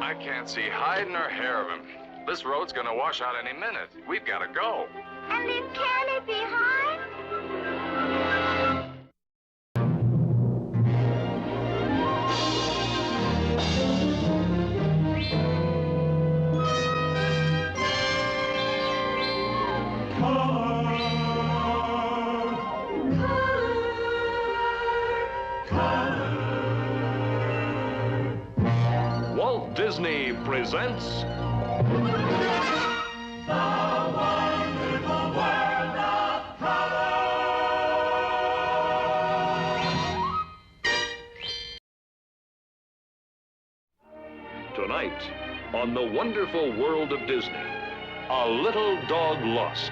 I can't see hide nor hair of him. This road's gonna wash out any minute. We've gotta go. And leave Candy behind? Walt Disney presents tonight on The Wonderful World of Disney, A Little Dog Lost.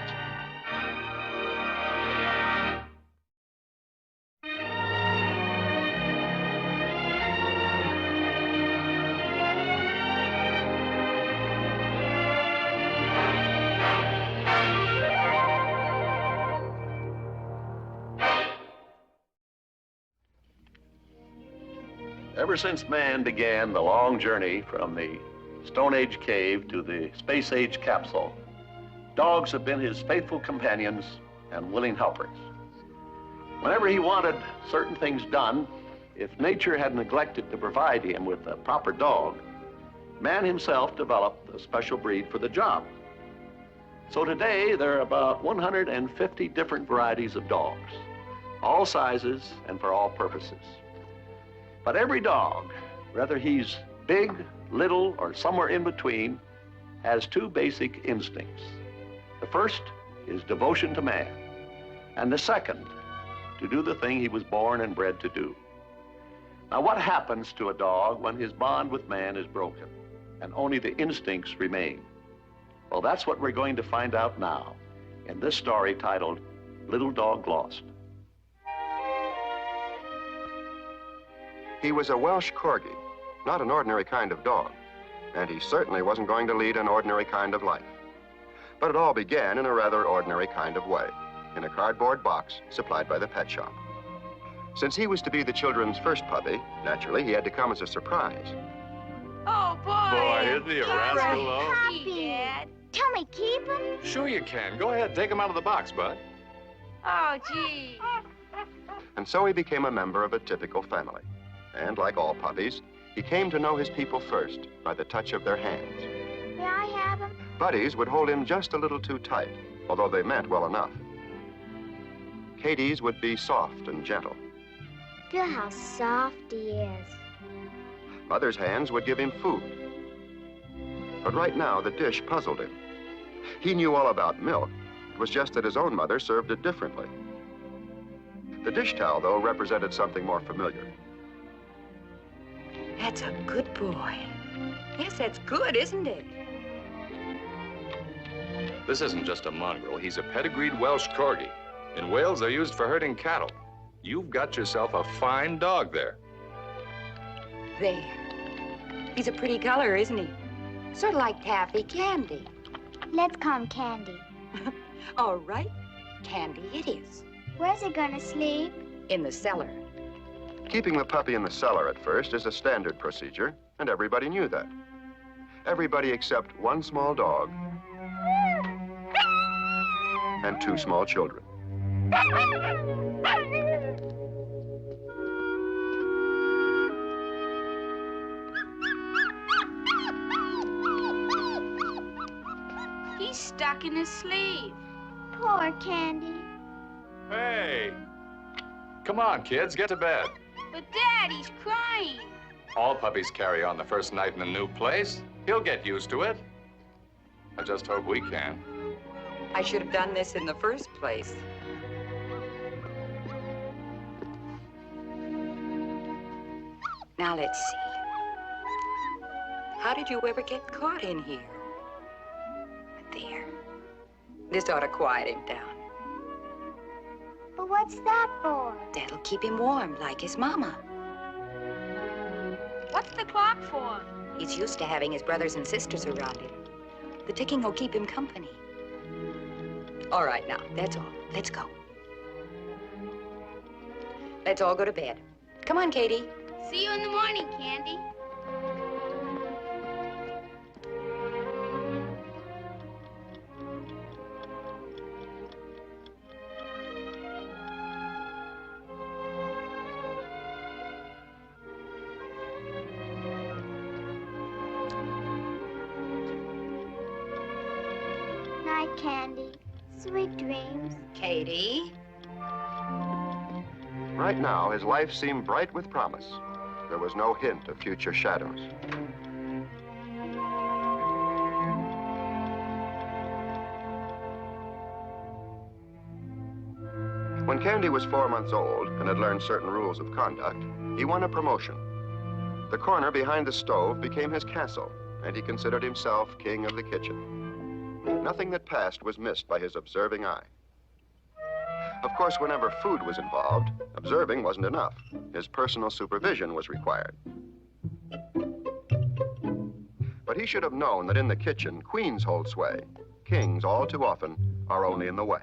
Ever since man began the long journey from the Stone Age cave to the Space Age capsule, dogs have been his faithful companions and willing helpers. Whenever he wanted certain things done, if nature had neglected to provide him with a proper dog, man himself developed a special breed for the job. So today, there are about 150 different varieties of dogs, all sizes and for all purposes. But every dog, whether he's big, little, or somewhere in between, has two basic instincts. The first is devotion to man, and the second, to do the thing he was born and bred to do. Now, what happens to a dog when his bond with man is broken and only the instincts remain? Well, that's what we're going to find out now in this story titled Little Dog Lost. He was a Welsh Corgi, not an ordinary kind of dog, and he certainly wasn't going to lead an ordinary kind of life. But it all began in a rather ordinary kind of way, in a cardboard box supplied by the pet shop. Since he was to be the children's first puppy, naturally he had to come as a surprise. Oh, boy. Boy, isn't he a rascal, though? Happy, Dad. Tell me, keep him? Sure you can. Go ahead, take him out of the box, bud. Oh, gee. And so he became a member of a typical family. And like all puppies, he came to know his people first by the touch of their hands. May I have him? Buddies would hold him just a little too tight, although they meant well enough. Katie's would be soft and gentle. Feel how soft he is. Mother's hands would give him food. But right now, the dish puzzled him. He knew all about milk. It was just that his own mother served it differently. The dish towel, though, represented something more familiar. That's a good boy. Yes, that's good, isn't it? This isn't just a mongrel. He's a pedigreed Welsh Corgi. In Wales, they're used for herding cattle. You've got yourself a fine dog there. There. He's a pretty color, isn't he? Sort of like Taffy Candy. Let's call him Candy. All right, Candy it is. Where's he gonna sleep? In the cellar. Keeping the puppy in the cellar at first is a standard procedure, and everybody knew that. Everybody except one small dog and two small children. He's stuck in his sleeve. Poor Candy. Hey! Come on, kids, get to bed. But Dad, he's crying. All puppies carry on the first night in a new place. He'll get used to it. I just hope we can. I should have done this in the first place. Now, let's see. How did you ever get caught in here? There. This ought to quiet him down. But what's that for? That'll keep him warm, like his mama. What's the clock for? He's used to having his brothers and sisters around him. The ticking will keep him company. All right, now, that's all. Let's go. Let's all go to bed. Come on, Katie. See you in the morning, Candy. Candy. Sweet dreams. Katie? Right now, his life seemed bright with promise. There was no hint of future shadows. When Candy was 4 months old and had learned certain rules of conduct, he won a promotion. The corner behind the stove became his castle, and he considered himself king of the kitchen. Nothing that passed was missed by his observing eye. Of course, whenever food was involved, observing wasn't enough. His personal supervision was required. But he should have known that in the kitchen, queens hold sway. Kings, all too often, are only in the way.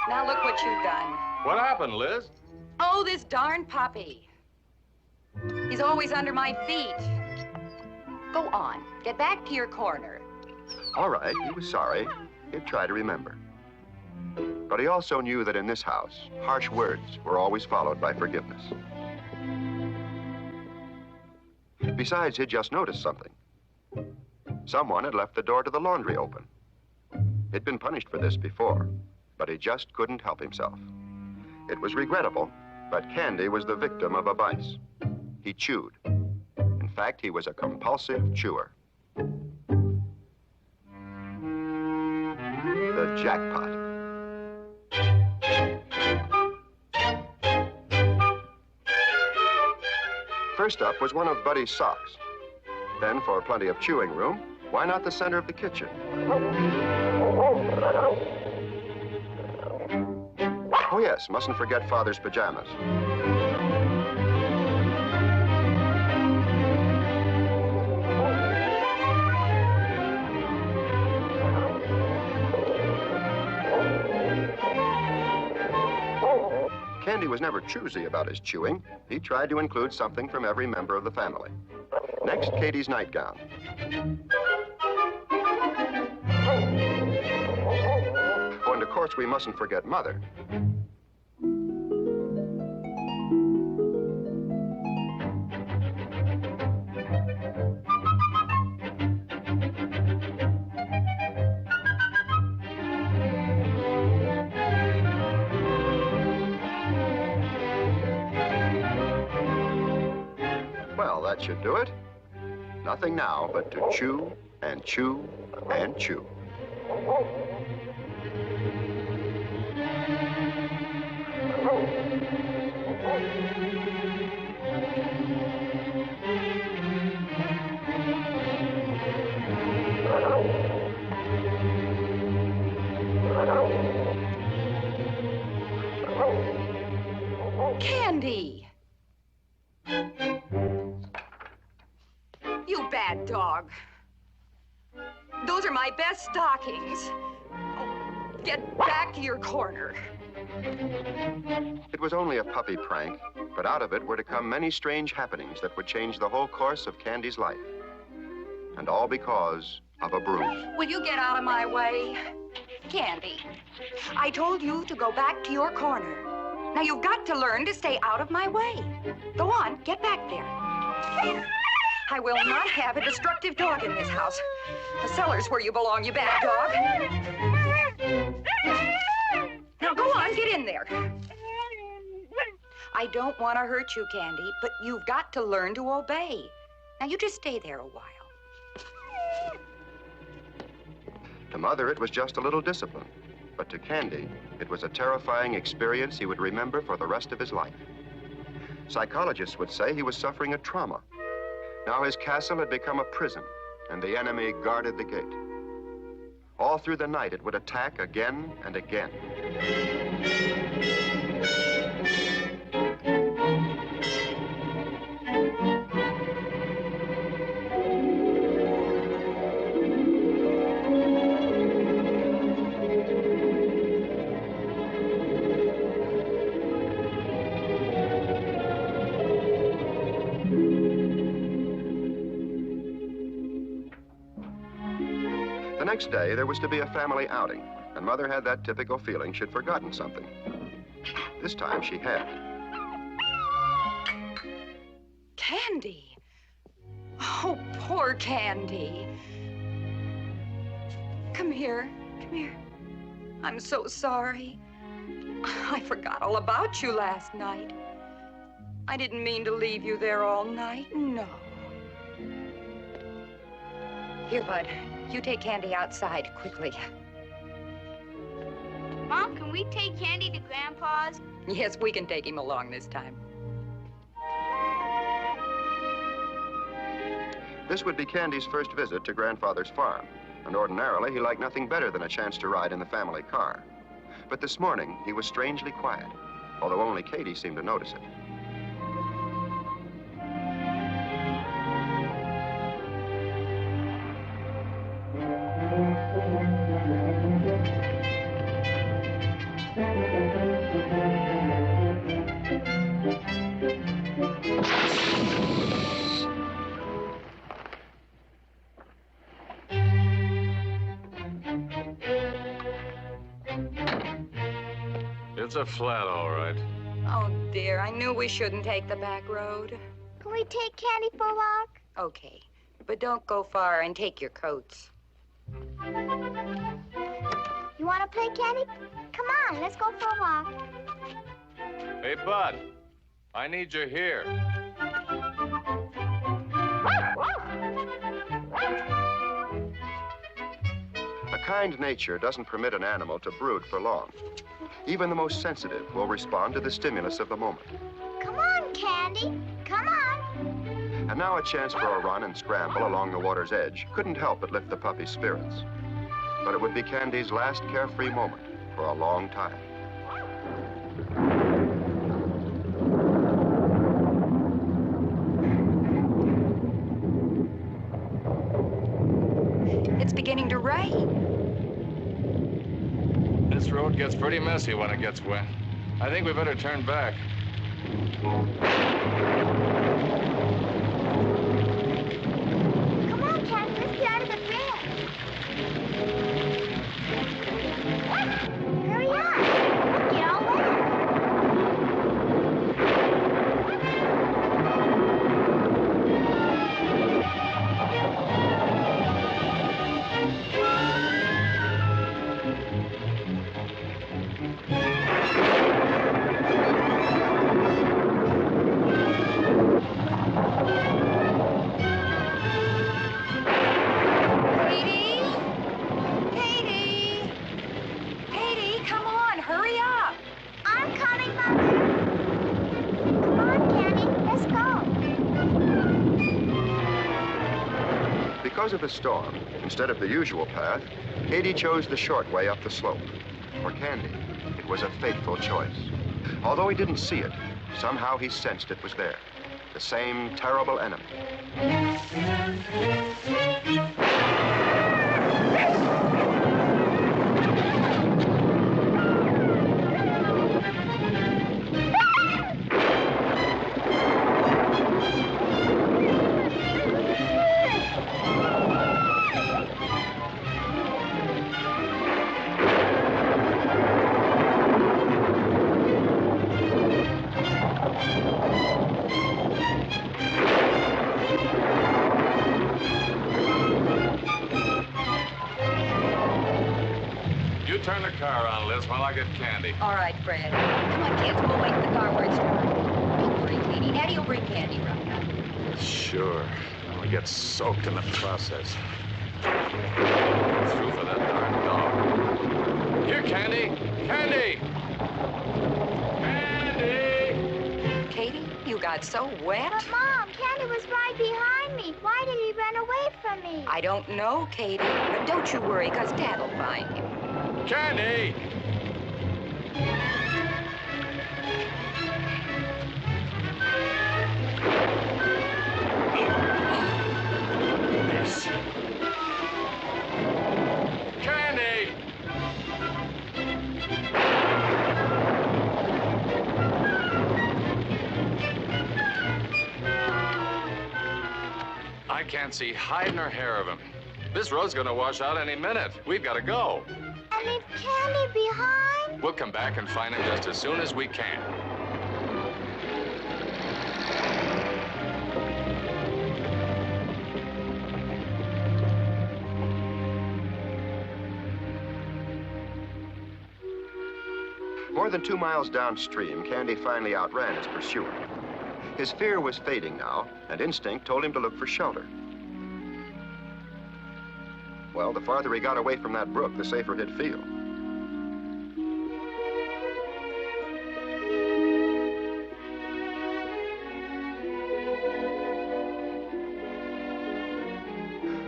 Now look what you've done. What happened, Liz? Oh, this darn puppy. He's always under my feet. Go on, get back to your corner. All right, he was sorry. He'd try to remember. But he also knew that in this house, harsh words were always followed by forgiveness. Besides, he'd just noticed something. Someone had left the door to the laundry open. He'd been punished for this before, but he just couldn't help himself. It was regrettable, but Candy was the victim of a vice. He chewed. In fact, he was a compulsive chewer. The jackpot. First up was one of Buddy's socks. Then, for plenty of chewing room, why not the center of the kitchen? Oh yes, mustn't forget Father's pajamas. Candy was never choosy about his chewing. He tried to include something from every member of the family. Next, Katie's nightgown. Oh, and of course, we mustn't forget Mother. Well, that should do it. Nothing now but to chew and chew and chew. Candy! You bad dog. Those are my best stockings. Oh, get back to your corner. It was only a puppy prank, but out of it were to come many strange happenings that would change the whole course of Candy's life. And all because of a bruise. Will you get out of my way? Candy, I told you to go back to your corner. Now you've got to learn to stay out of my way. Go on, get back there. I will not have a destructive dog in this house. The cellar's where you belong, you bad dog. Now go on, get in there. I don't want to hurt you, Candy, but you've got to learn to obey. Now you just stay there a while. To Mother, it was just a little discipline. But to Candy, it was a terrifying experience he would remember for the rest of his life. Psychologists would say he was suffering a trauma. Now his castle had become a prison, and the enemy guarded the gate. All through the night, it would attack again and again. The next day, there was to be a family outing, and Mother had that typical feeling she'd forgotten something. This time, she had. Candy! Oh, poor Candy. Come here. Come here. I'm so sorry. I forgot all about you last night. I didn't mean to leave you there all night. No. Here, Bud. You take Candy outside quickly. Mom, can we take Candy to Grandpa's? Yes, we can take him along this time. This would be Candy's first visit to Grandfather's farm, and ordinarily he liked nothing better than a chance to ride in the family car. But this morning, he was strangely quiet, although only Katie seemed to notice it. It's a flat, all right. Oh, dear. I knew we shouldn't take the back road. Can we take Candy for a walk? Okay. But don't go far and take your coats. You want to play, Candy? Come on, let's go for a walk. Hey, Bud, I need you here. A kind nature doesn't permit an animal to brood for long. Even the most sensitive will respond to the stimulus of the moment. Come on, Candy. Come on. And now a chance for a run and scramble along the water's edge couldn't help but lift the puppy's spirits. But it would be Candy's last carefree moment for a long time. It's beginning to rain. This road gets pretty messy when it gets wet. I think we better turn back. Come on, Candy, let's get out of the bridge. Hurry up. We'll get all wet. Because of the storm, instead of the usual path, Katie chose the short way up the slope. For Candy, it was a fateful choice. Although he didn't see it, somehow he sensed it was there. The same terrible enemy. Turn the car on, Liz, while I get Candy. All right, Fred. Come on, kids. We'll wait in the car where it's dark. Don't worry, Katie. Daddy will bring Candy right up. Sure. I'll get soaked in the process. Through for that darn dog. Here, Candy! Candy! Candy! Katie, you got so wet. But, Mom, Candy was right behind me. Why did he run away from me? I don't know, Katie. But don't you worry, because Dad will find him. Candy! Yes. Candy! I can't see hide nor hair of him. This road's gonna wash out any minute. We've got to go. And leave Candy behind? We'll come back and find him just as soon as we can. More than 2 miles downstream, Candy finally outran his pursuer. His fear was fading now, and instinct told him to look for shelter. Well, the farther he got away from that brook, the safer he'd feel.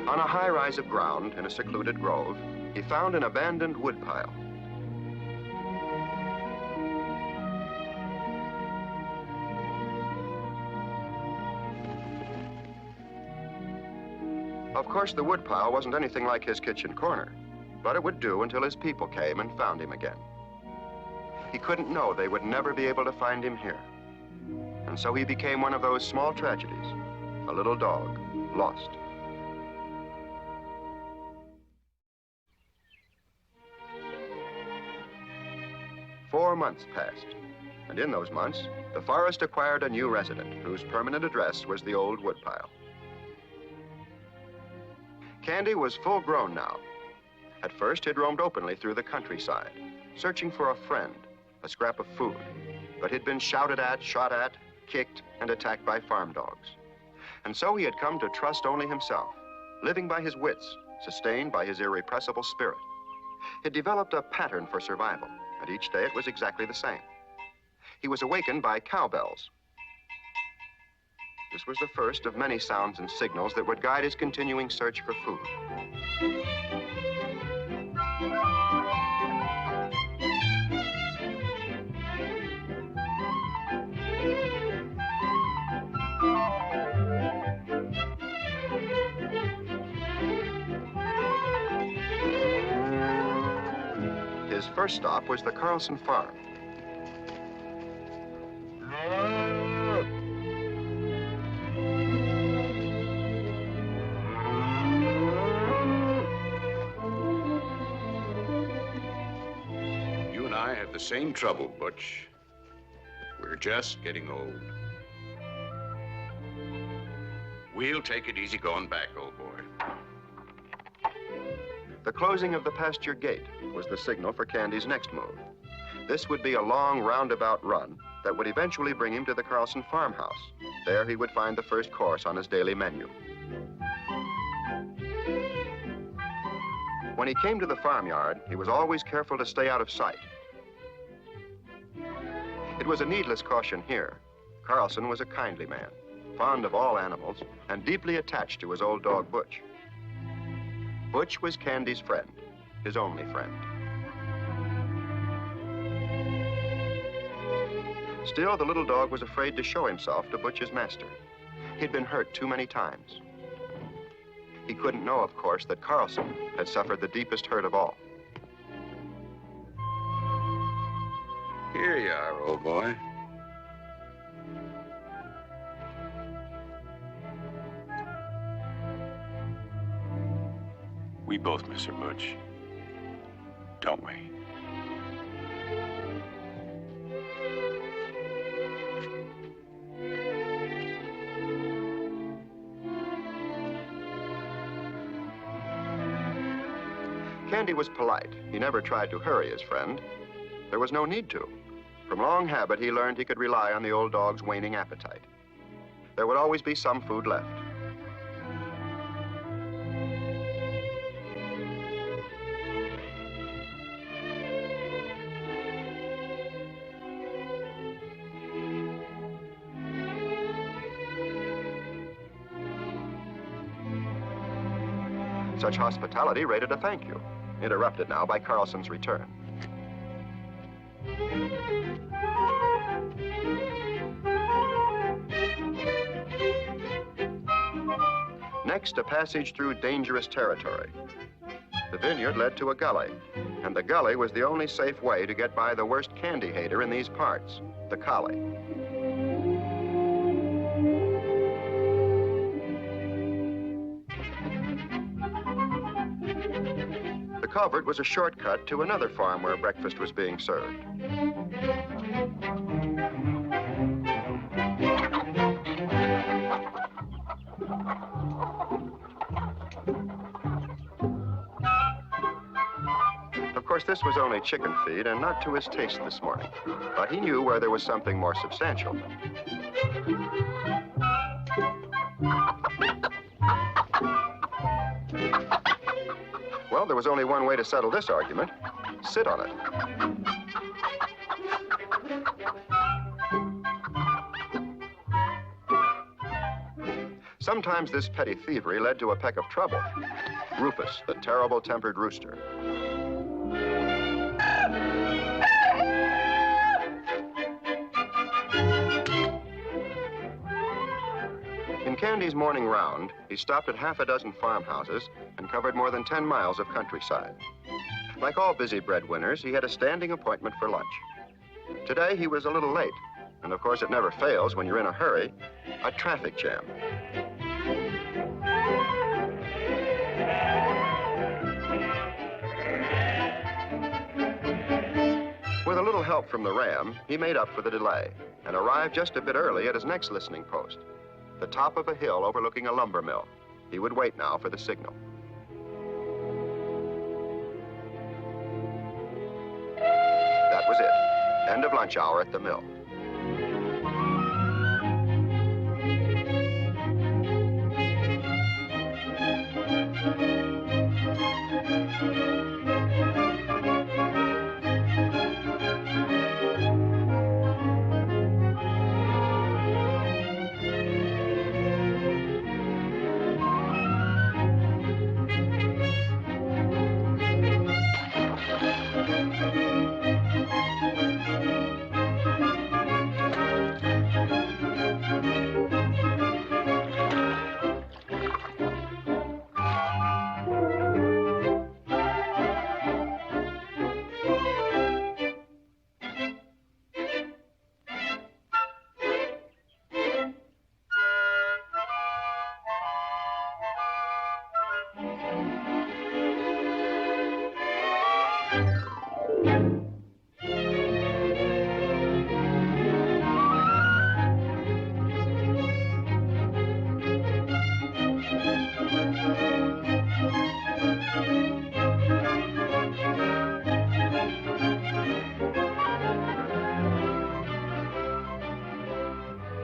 On a high rise of ground in a secluded grove, he found an abandoned woodpile. Of course, the woodpile wasn't anything like his kitchen corner, but it would do until his people came and found him again. He couldn't know they would never be able to find him here. And so he became one of those small tragedies, a little dog lost. Four months passed, and in those months, the forest acquired a new resident whose permanent address was the old woodpile. Candy was full grown now. At first, he'd roamed openly through the countryside, searching for a friend, a scrap of food, but he'd been shouted at, shot at, kicked, and attacked by farm dogs. And so he had come to trust only himself, living by his wits, sustained by his irrepressible spirit. He'd developed a pattern for survival, and each day it was exactly the same. He was awakened by cowbells. This was the first of many sounds and signals that would guide his continuing search for food. His first stop was the Carlson farm. The same trouble, Butch. We're just getting old. We'll take it easy going back, old boy. The closing of the pasture gate was the signal for Candy's next move. This would be a long roundabout run that would eventually bring him to the Carlson farmhouse. There he would find the first course on his daily menu. When he came to the farmyard, he was always careful to stay out of sight. It was a needless caution here. Carlson was a kindly man, fond of all animals, and deeply attached to his old dog, Butch. Butch was Candy's friend, his only friend. Still, the little dog was afraid to show himself to Butch's master. He'd been hurt too many times. He couldn't know, of course, that Carlson had suffered the deepest hurt of all. Here you are, old boy. We both miss her, Butch. Don't we? Candy was polite. He never tried to hurry his friend. There was no need to. From long habit, he learned he could rely on the old dog's waning appetite. There would always be some food left. Such hospitality rated a thank you, interrupted now by Carlson's return. Next, a passage through dangerous territory. The vineyard led to a gully, and the gully was the only safe way to get by the worst candy hater in these parts, the collie. The culvert was a shortcut to another farm where breakfast was being served. Of course, this was only chicken feed and not to his taste this morning. But he knew where there was something more substantial. Well, there was only one way to settle this argument. Sit on it. Sometimes this petty thievery led to a peck of trouble. Rufus, the terrible-tempered rooster. In Candy's morning round, he stopped at half a dozen farmhouses and covered more than 10 miles of countryside. Like all busy breadwinners, he had a standing appointment for lunch. Today, he was a little late, and of course it never fails when you're in a hurry, a traffic jam. With a little help from the ram, he made up for the delay and arrived just a bit early at his next listening post, the top of a hill overlooking a lumber mill. He would wait now for the signal. That was it. End of lunch hour at the mill.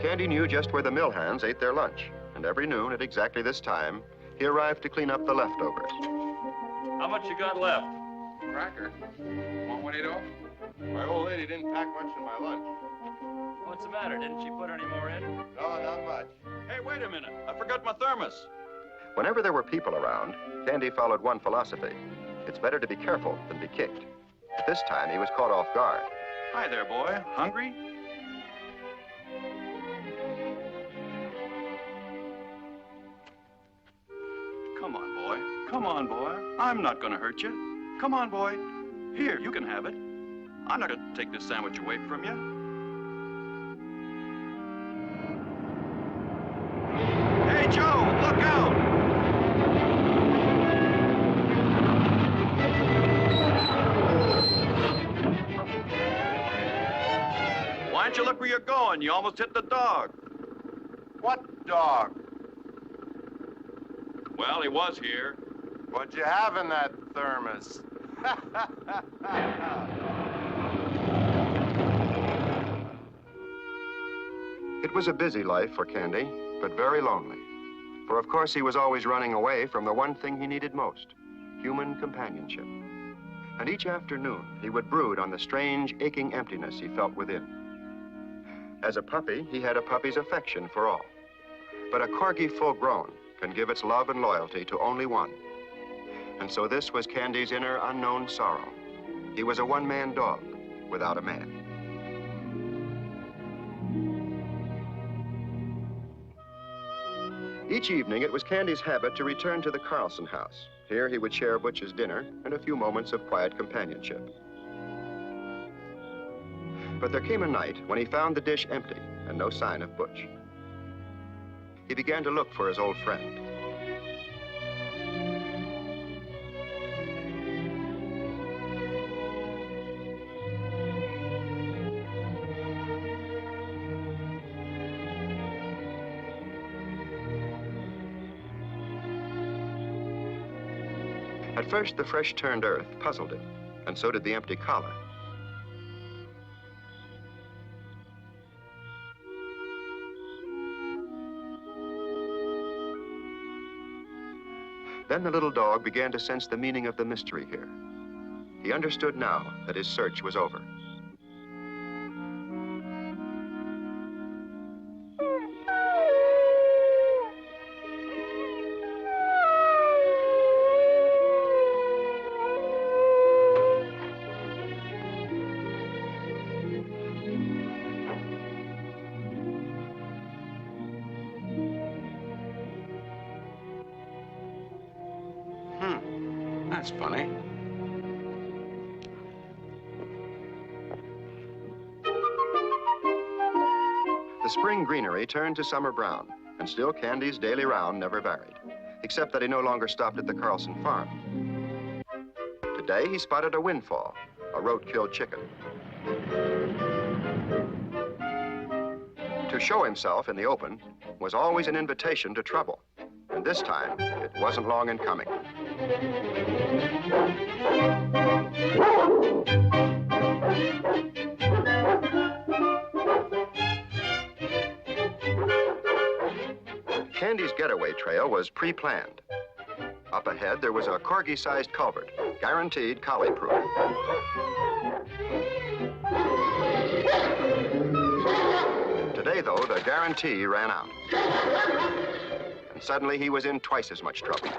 Candy knew just where the mill hands ate their lunch, and every noon at exactly this time, he arrived to clean up the leftovers. How much you got left? Cracker. Want one, Ado? My old lady didn't pack much in my lunch. What's the matter? Didn't she put any more in? No, not much. Hey, wait a minute. I forgot my thermos. Whenever there were people around, Candy followed one philosophy. It's better to be careful than be kicked. But this time, he was caught off guard. Hi there, boy. Hungry? Come on, boy. Come on, boy. I'm not going to hurt you. Come on, boy. Here, you can have it. I'm not going to take this sandwich away from you. Hey, Joe, look out! Why don't you look where you're going? You almost hit the dog. What dog? Well, he was here. What'd you have in that thermos? It was a busy life for Candy, but very lonely. For of course he was always running away from the one thing he needed most, human companionship. And each afternoon he would brood on the strange, aching emptiness he felt within. As a puppy, he had a puppy's affection for all. But a corgi full grown can give its love and loyalty to only one. And so this was Candy's inner unknown sorrow. He was a one-man dog without a man. Each evening, it was Candy's habit to return to the Carlson house. Here, he would share Butch's dinner and a few moments of quiet companionship. But there came a night when he found the dish empty and no sign of Butch. He began to look for his old friend. At first, the fresh-turned earth puzzled him. and so did the empty collar. Then the little dog began to sense the meaning of the mystery here. He understood now that his search was over. That's funny. The spring greenery turned to summer brown, and still Candy's daily round never varied, except that he no longer stopped at the Carlson farm. Today, he spotted a windfall, a road-killed chicken. To show himself in the open was always an invitation to trouble, and this time, it wasn't long in coming. Candy's getaway trail was pre-planned. Up ahead, there was a corgi-sized culvert, guaranteed collie-proof. Today, though, the guarantee ran out. And suddenly, he was in twice as much trouble.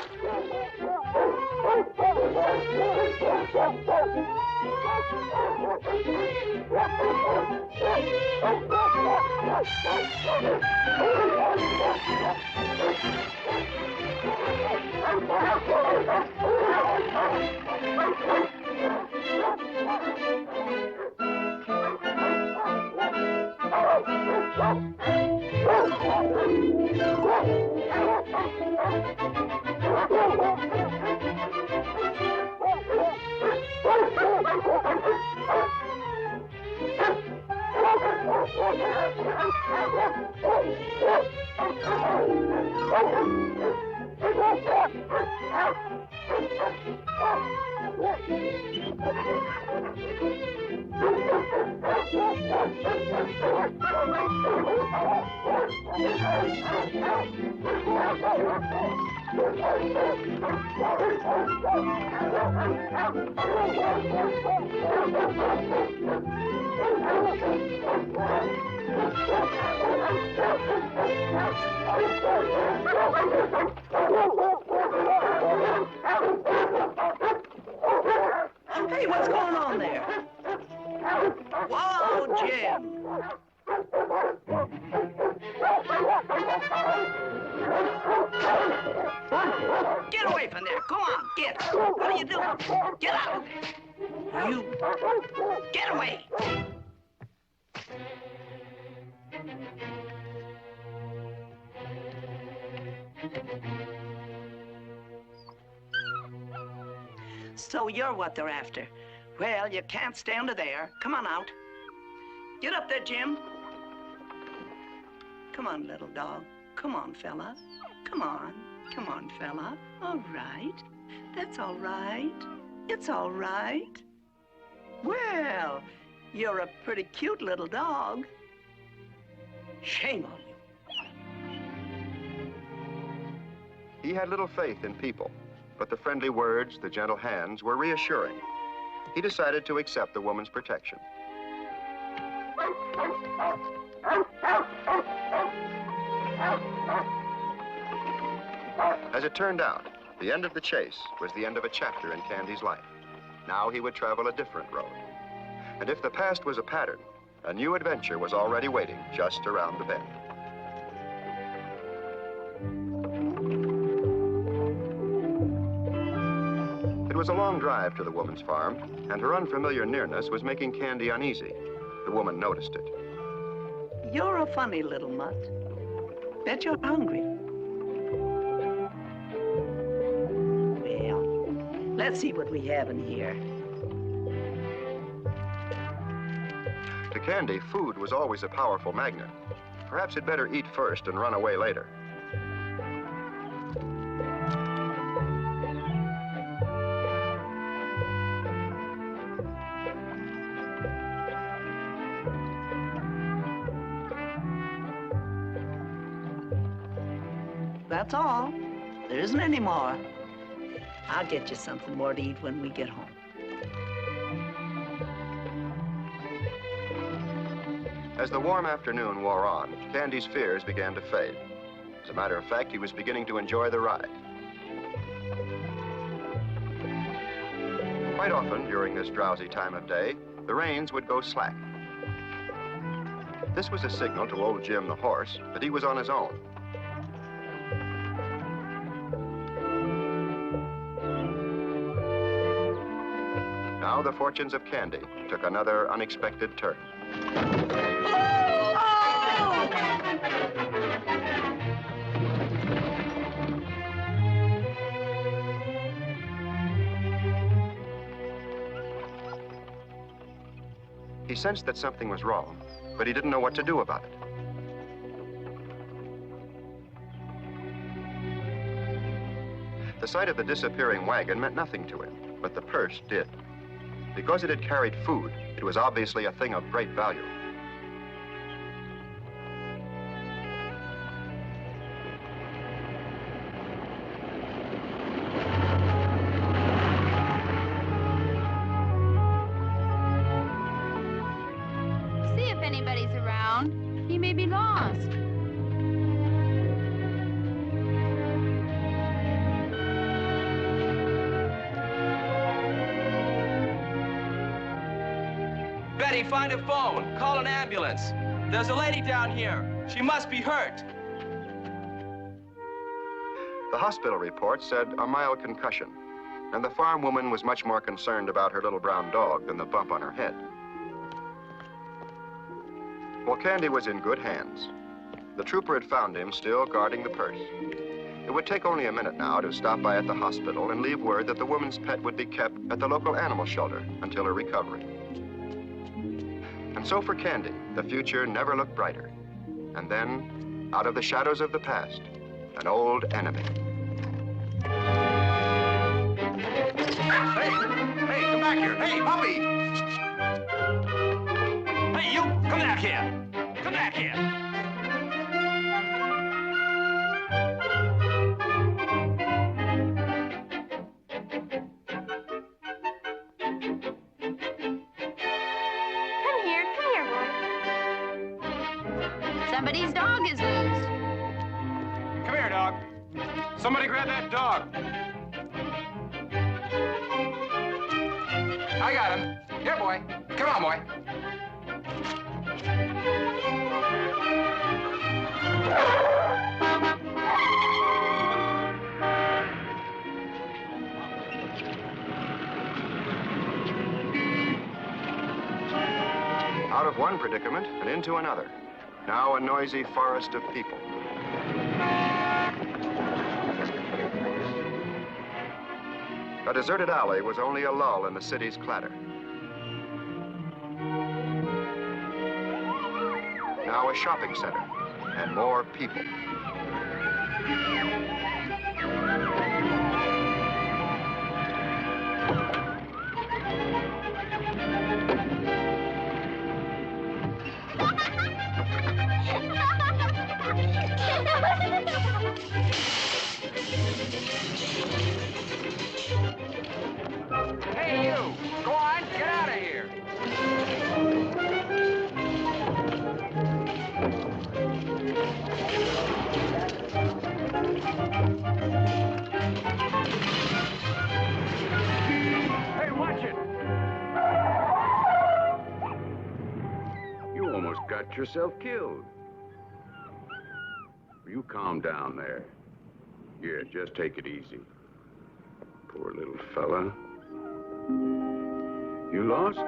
Hey, what's going on there? Whoa, Jim! Get away from there! Go on, get! What are you doing? Get out of there! You... Get away! So you're what they're after. Well, you can't stay under there. Come on out. Get up there, Jim. Come on, little dog. Come on, fella. Come on. Come on, fella. All right. That's all right. It's all right. Well, you're a pretty cute little dog. Shame on you. He had little faith in people, but the friendly words, the gentle hands were reassuring. He decided to accept the woman's protection. As it turned out, the end of the chase was the end of a chapter in Candy's life. Now he would travel a different road. And if the past was a pattern, a new adventure was already waiting just around the bend. It was a long drive to the woman's farm, and her unfamiliar nearness was making Candy uneasy. The woman noticed it. You're a funny little mutt. Bet you're hungry. Well, let's see what we have in here. To Candy, food was always a powerful magnet. Perhaps he'd better eat first and run away later. That's all. There isn't any more. I'll get you something more to eat when we get home. As the warm afternoon wore on, Candy's fears began to fade. As a matter of fact, he was beginning to enjoy the ride. Quite often during this drowsy time of day, the reins would go slack. This was a signal to old Jim the horse that he was on his own. Now the fortunes of Candy took another unexpected turn. He sensed that something was wrong, but he didn't know what to do about it. The sight of the disappearing wagon meant nothing to him, but the purse did. Because it had carried food, it was obviously a thing of great value. See if anybody's around. He may be lost. Betty, find a phone. Call an ambulance. There's a lady down here. She must be hurt. The hospital report said a mild concussion, and the farm woman was much more concerned about her little brown dog than the bump on her head. Well, Candy was in good hands. The trooper had found him still guarding the purse. It would take only a minute now to stop by at the hospital and leave word that the woman's pet would be kept at the local animal shelter until her recovery. And so for Candy, the future never looked brighter. And then, out of the shadows of the past, an old enemy. Hey, come back here. Hey, puppy! Hey, you! Come back here! Come back here! Come here, boy. Somebody's dog is loose. Come here, dog. Somebody grab that dog. I got him. Here, boy. Come on, boy. Out of one predicament and into another. Now a noisy forest of people. A deserted alley was only a lull in the city's clatter. Now a shopping center and more people. Hey, you! Go on, get out of here! Hey, watch it! You almost got yourself killed. You calm down there. Here, just take it easy. Poor little fella. You lost?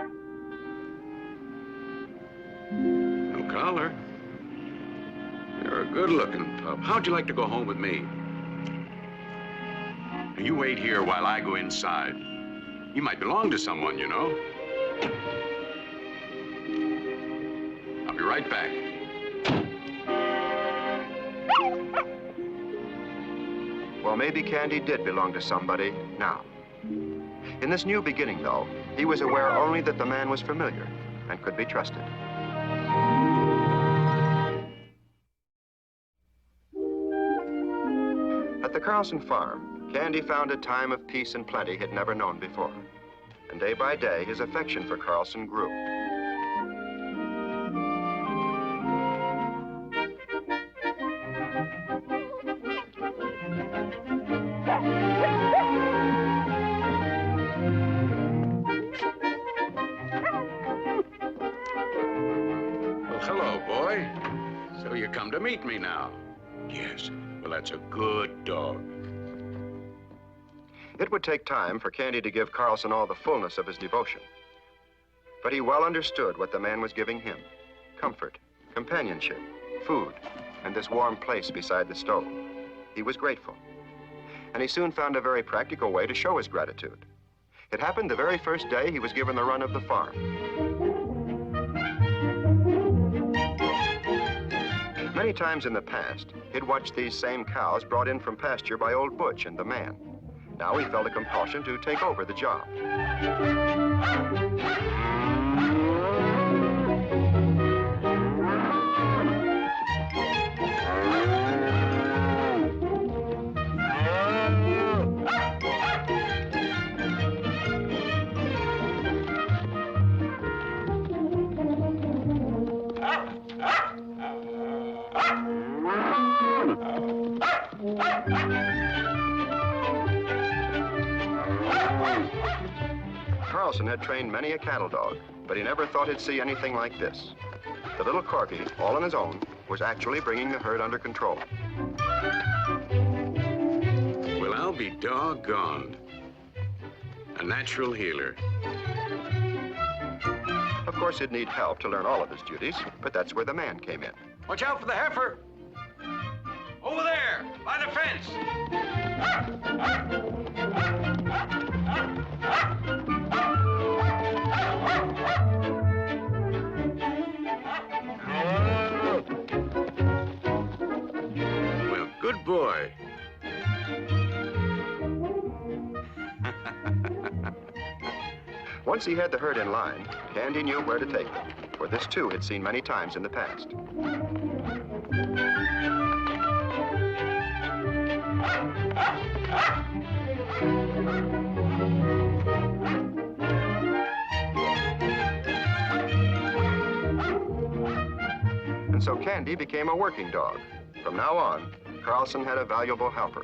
No collar. You're a good-looking pup. How'd you like to go home with me? Now, you wait here while I go inside. You might belong to someone, you know. I'll be right back. Well, maybe Candy did belong to somebody now. In this new beginning, though, he was aware only that the man was familiar and could be trusted. Carlson farm, Candy found a time of peace and plenty he'd never known before. And day by day, his affection for Carlson grew. Well, hello, boy. So you come to meet me now? Yes. Well, that's a good dog. It would take time for Candy to give Carlson all the fullness of his devotion. But he well understood what the man was giving him: comfort, companionship, food, and this warm place beside the stove. He was grateful. And he soon found a very practical way to show his gratitude. It happened the very first day he was given the run of the farm. Many times in the past, he'd watched these same cows brought in from pasture by old Butch and the man. Now he felt a compulsion to take over the job. Carlson had trained many a cattle dog, but he never thought he'd see anything like this. The little corgi, all on his own, was actually bringing the herd under control. Well, I'll be doggone. A natural healer. Of course, he'd need help to learn all of his duties, but that's where the man came in. Watch out for the heifer. Over there, by the fence. Well, good boy. Once he had the herd in line, Candy knew where to take them, for this too had seen many times in the past. And so Candy became a working dog. From now on, Carlson had a valuable helper.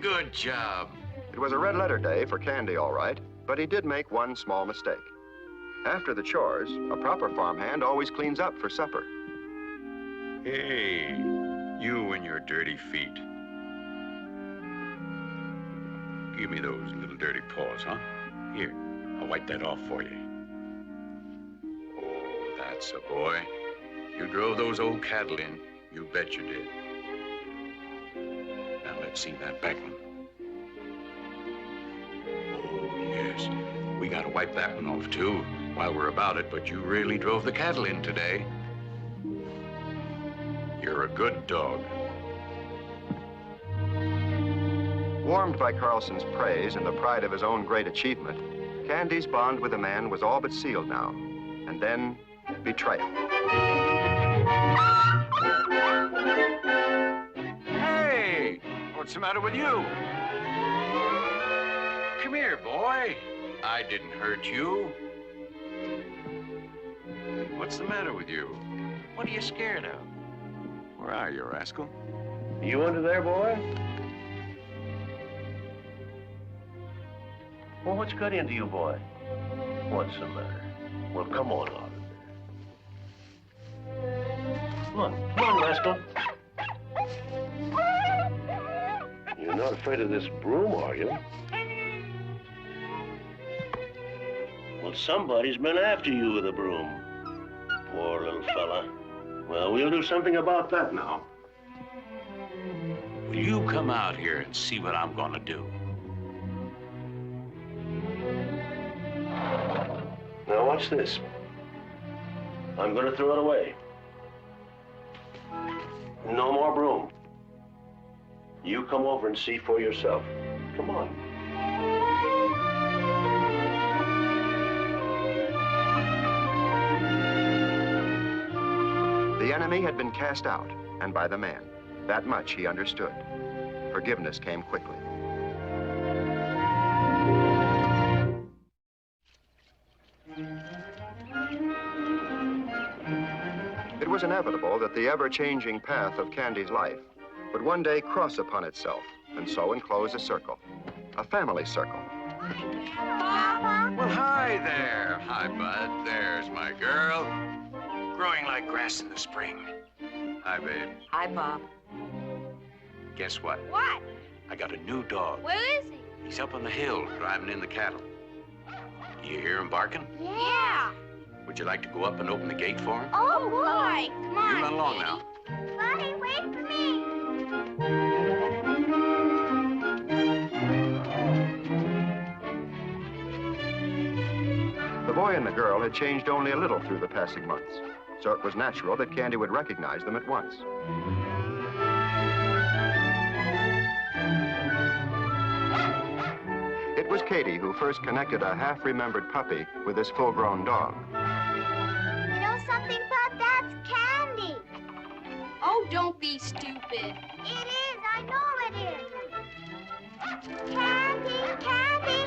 Good job. It was a red letter day for Candy, all right, but he did make one small mistake. After the chores, a proper farmhand always cleans up for supper. Hey, you and your dirty feet. Give me those little dirty paws, huh? Here, I'll wipe that off for you. Oh, that's a boy. You drove those old cattle in. You bet you did. Now let's see that back one. Oh, yes. We gotta wipe that one off, too, while we're about it, but you really drove the cattle in today. You're a good dog. Warmed by Carlson's praise and the pride of his own great achievement, Candy's bond with the man was all but sealed now. And then, betrayal. Hey! What's the matter with you? Come here, boy. I didn't hurt you. What's the matter with you? What are you scared of? Where are you, rascal? You under there, boy? Well, what's got into you, boy? What's the matter? Well, come on out of there. Come on, rascal. You're not afraid of this broom, are you? Well, somebody's been after you with a broom. Poor little fella. Well, we'll do something about that now. Will you come out here and see what I'm gonna do? Now, watch this. I'm gonna throw it away. No more broom. You come over and see for yourself. Come on. Sammy had been cast out, and by the man. That much he understood. Forgiveness came quickly. It was inevitable that the ever-changing path of Candy's life would one day cross upon itself and so enclose a circle, a family circle. Well, hi there. Hi, Bud. There's my girl. Growing like grass in the spring. Hi, babe. Hi, Bob. Guess what? What? I got a new dog. Where is he? He's up on the hill driving in the cattle. You hear him barking? Yeah. Would you like to go up and open the gate for him? Oh, boy. Come on. You run along now. Buddy, wait for me. The boy and the girl had changed only a little through the passing months, so it was natural that Candy would recognize them at once. It was Katie who first connected a half-remembered puppy with this full-grown dog. You know something, Bud? That's Candy. Oh, don't be stupid. It is. I know it is. Candy, Candy.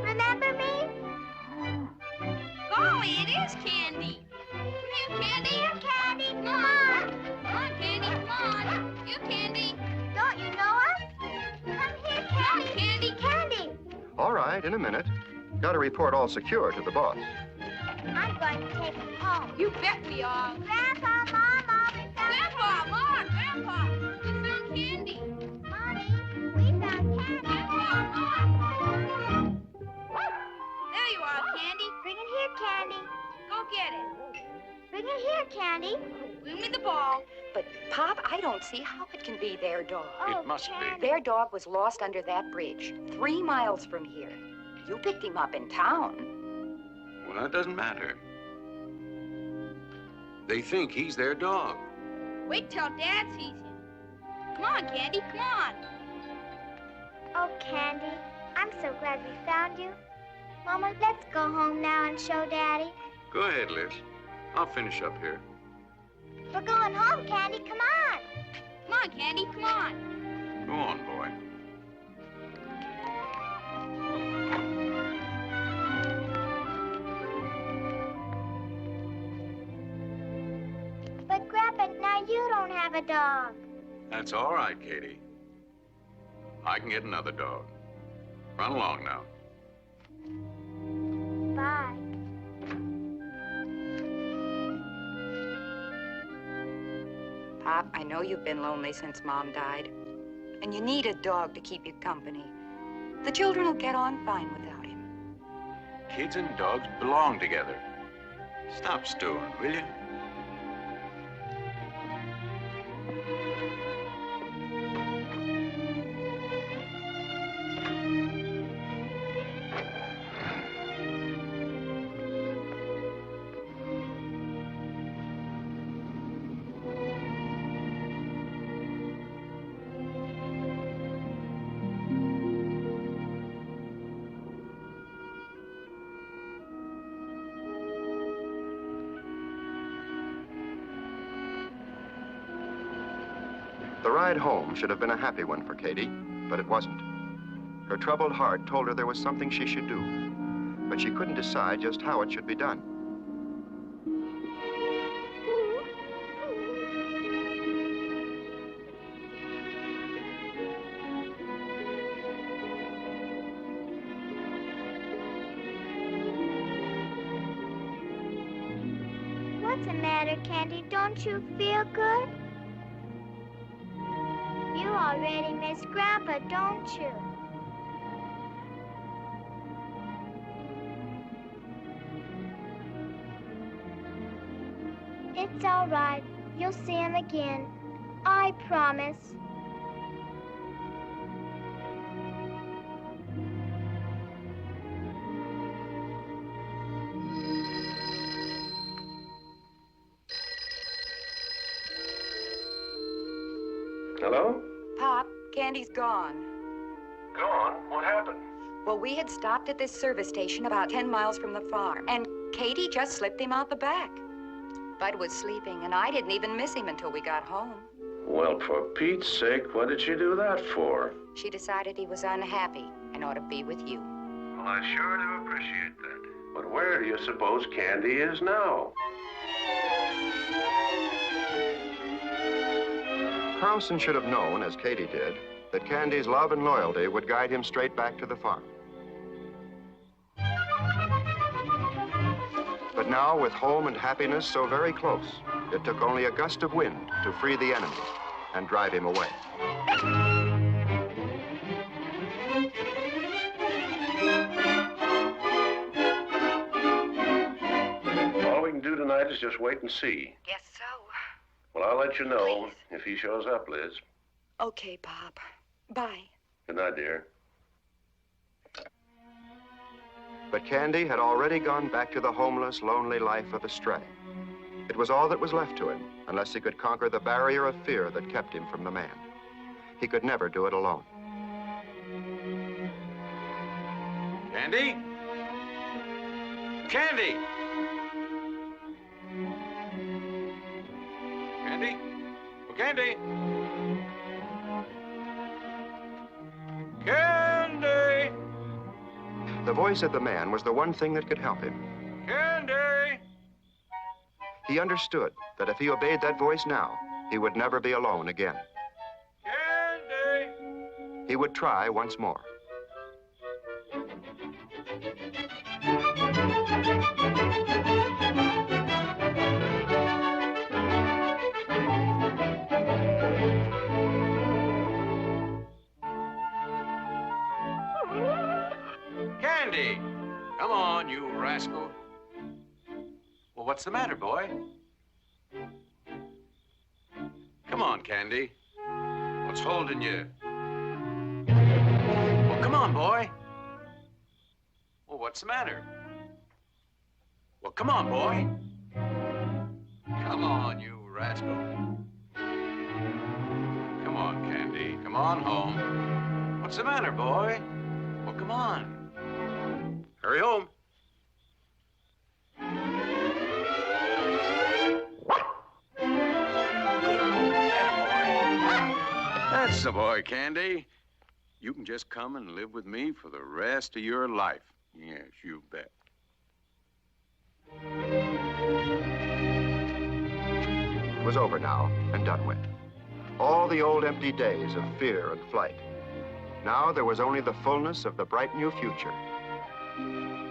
Remember me? Golly, it is Candy. Come here, Candy. Here, Candy. Come on. Come on, Candy, come on. You, Candy. Don't you know us? Come here, Candy. Candy. Candy. All right, in a minute. Got to report all secure to the boss. I'm going to take him home. You bet we are. Grandpa, Mama, we found Grandpa, Mom, Grandpa, we found Candy. Mommy, we found Candy. Grandpa, Mom. There you are, Candy. Bring it here, Candy. Go get it. Bring it here, Candy. Bring me the ball. But, Pop, I don't see how it can be their dog. Oh, It must be. Candy. Their dog was lost under that bridge, 3 miles from here. You picked him up in town. Well, that doesn't matter. They think he's their dog. Wait till Dad sees him. Come on, Candy, come on. Oh, Candy, I'm so glad we found you. Mama, let's go home now and show Daddy. Go ahead, Liz. I'll finish up here. We're going home, Candy. Come on. Come on, Candy, come on. Go on, boy. But, Grandpa, now you don't have a dog. That's all right, Katie. I can get another dog. Run along now. Bye. Pop, I know you've been lonely since Mom died. And you need a dog to keep you company. The children will get on fine without him. Kids and dogs belong together. Stop stewing, will you? The ride home should have been a happy one for Katie, but it wasn't. Her troubled heart told her there was something she should do, but she couldn't decide just how it should be done. What's the matter, Candy? Don't you feel good? You already miss Grandpa, don't you? It's all right. You'll see him again. I promise. Hello? Pop, Candy's gone. Gone? What happened? Well, we had stopped at this service station about 10 miles from the farm, and Katie just slipped him out the back. Bud was sleeping, and I didn't even miss him until we got home. Well, for Pete's sake, what did she do that for? She decided he was unhappy and ought to be with you. Well, I sure do appreciate that. But where do you suppose Candy is now? Carlson should have known, as Katie did, that Candy's love and loyalty would guide him straight back to the farm. But now, with home and happiness so very close, it took only a gust of wind to free the enemy and drive him away. All we can do tonight is just wait and see. Guess so. Well, I'll let you know Please. if he shows up, Liz. Okay, Pop. Bye. Good night, dear. But Candy had already gone back to the homeless, lonely life of a stray. It was all that was left to him, unless he could conquer the barrier of fear that kept him from the man. He could never do it alone. Candy? Candy! Candy? Oh, Candy! Candy! The voice of the man was the one thing that could help him. Candy! He understood that if he obeyed that voice now, he would never be alone again. Candy! He would try once more. Candy! Come on, you rascal. Well, what's the matter, boy? Come on, Candy. What's holding you? Well, come on, boy. Well, what's the matter? Well, come on, boy. Come on, you rascal. Come on, Candy. Come on home. What's the matter, boy? Well, come on. Hurry home. That's the boy, Candy. You can just come and live with me for the rest of your life. Yes, you bet. It was over now and done with. All the old empty days of fear and flight. Now there was only the fullness of the bright new future.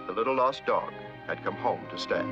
The little lost dog had come home to stay.